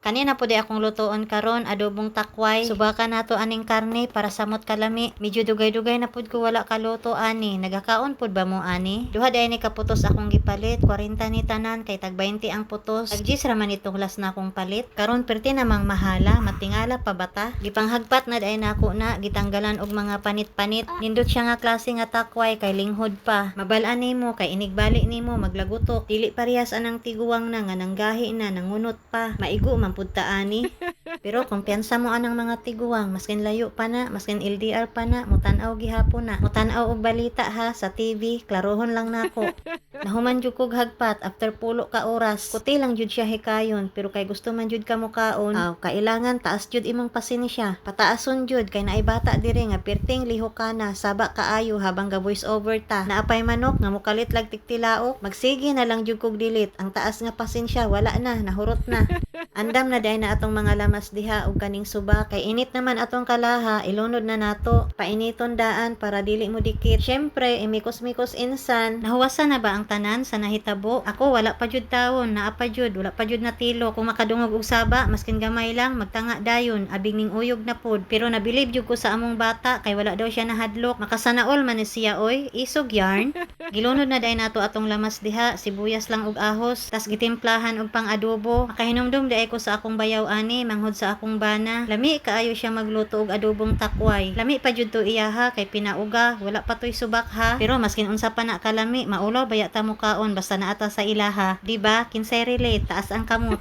Kanina po di akong lutoon karon adobong takway. Subakan nato aning karne para samot kalami. Medyo dugay-dugay na pud ko wala kaluto ani. Nagakaon pud ba mo ani? Duha day ni kaputos akong gipalit. 40 ni tanan kay tag 20 ang putos. Tagjis raman itong las na akong palit. Karon perti namang mahala, matingala pa bata. Gipanghagpat na day nako na gitanggalan og mga panit-panit. Nindot siya nga klase nga takway kay linghod pa. Mabalaan nimo kay inigbali nimo maglagutok. Dili parehas anang tiguwang na nga nanggahi na nangunot pa. Maigo man pud ta ani. Pero kumpiyansa mo anang mga tiguwang, maskin layo pa na, maskin LDR pa na, mutan-aw gihapon na. Mutan-aw og balita ha sa TV, klarohon lang nako. Nahuman jud kog hagpat after pulo ka oras. Kuti lang jud siya hikayon, pero kay gusto man jud ka mukaon, kailangan taas jud imong pasensya. Pataason jud kay naay bata diri nga perting liho ka na, saba kaayo habang ga voice over ta. Naapay manok nga mukalit lag tiktilaok, magsige na lang jud kog dilit. Ang taas nga pasensya wala na, nahurot na. Andam na day na atong mga lamas diha og kaning suba kay init naman atong kalaha, ilunod na nato. Painiton daan para dili mo dikit. Syempre, imikos-mikos insan. Nahuwasan na ba ang tanan sa nahitabo? Ako wala pa jud tawon, naa pa jud, wala pa jud natilo. Kung makadungog og saba, maskin gamay lang, magtanga dayon, abing ning uyog na pod. Pero nabilib jud ko sa among bata kay wala daw siya nahadlok. Makasanaol man ni siya oy, isog yarn. Gilunod na day nato atong lamas diha, sibuyas lang og ahos, tas gitimplahan og pang-adobo. Makahinumdum day ko sa akong bayaw ani, manghod sa akong bana. Lami kaayo siya magluto og adobong takway. Lami pa jud to iyaha kay pinauga, wala pa toy subak ha. Pero maskin unsa pa na kalami, maulaw baya ta mukaon basta naata sa ilaha. Di ba? Kinsay relate, taas ang kamot.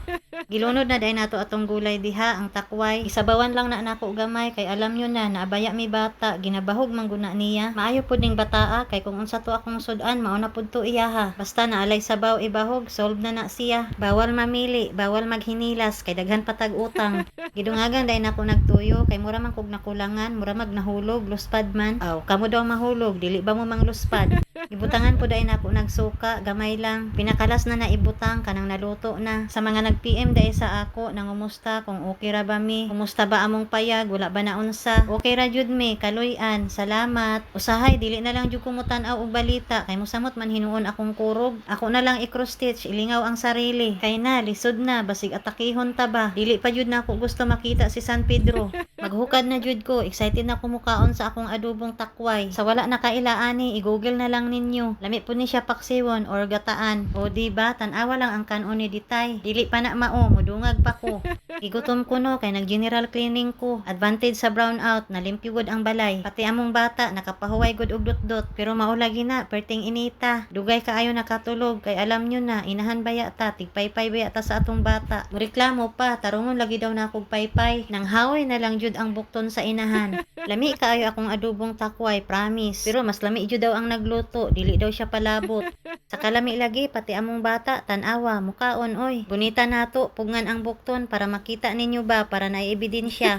Gilunod na day nato atong gulay diha, ang takway. Isabawan lang na nako gamay kay alam nyo na naabaya mi bata, ginabahog man guna niya. Maayo pud ning bataa kay kung unsa to akong sudan, mao na pud to iyaha. Basta naalay sabaw ibahog, solve na siya. Bawal mamili, bawal maghinilas kay daghan patag utang. Gidungagan day nako nagtuyo kay mura man kog nakulangan, mura mag nahulog, luspad man. Aw, kamo daw mahulog, dili ba mo mang luspad? Ibutangan po day nako nagsuka, gamay lang. Pinakalas na naibutang kanang naluto na. Sa mga nag-PM day sa ako, nangumusta kung okay ra ba mi? Kumusta ba among payag? Wala ba na unsa? Okay ra jud mi, kaluy-an. Salamat. Usahay dili na lang jud kumutan-aw og balita kay mosamot man hinuon akong kurog. Ako na lang i-cross stitch, ilingaw ang sarili. Kay na lisod na basig atakihon ta ba. Dili pa jud na ako gusto makita si San Pedro. Maghukad na jud ko, excited na kumukaon sa akong adobong takway. Sa wala na kailaani, i-google na lang ninyo. Lami po ni siya paksiwon or gataan. O diba, tanawa lang ang kanon ni Ditay. Dili pa na mao, mudungag pa ko. Igutom ko no, kay nag-general cleaning ko. Advantage sa brownout, nalimpyo gud ang balay. Pati among bata, nakapahuway gud og dot-dot. Pero maulagi na, perting inita. Dugay kaayo nakatulog, kay alam nyo na, inahan baya ta, tigpaypay baya ta sa atong bata. Mureklamo pa, tarungon lagi daw na akong paypay. Nang haway na lang jud ang bukton sa inahan. Lami kaayo akong adobong takway, promise. Pero mas lami jud daw ang nagluto, dili daw siya palabot. Sa kalami lagi, pati among bata, tanawa, mukaon oy. Bunita nato, pugngan ang bukton para makita ninyo ba, para na ebidensya.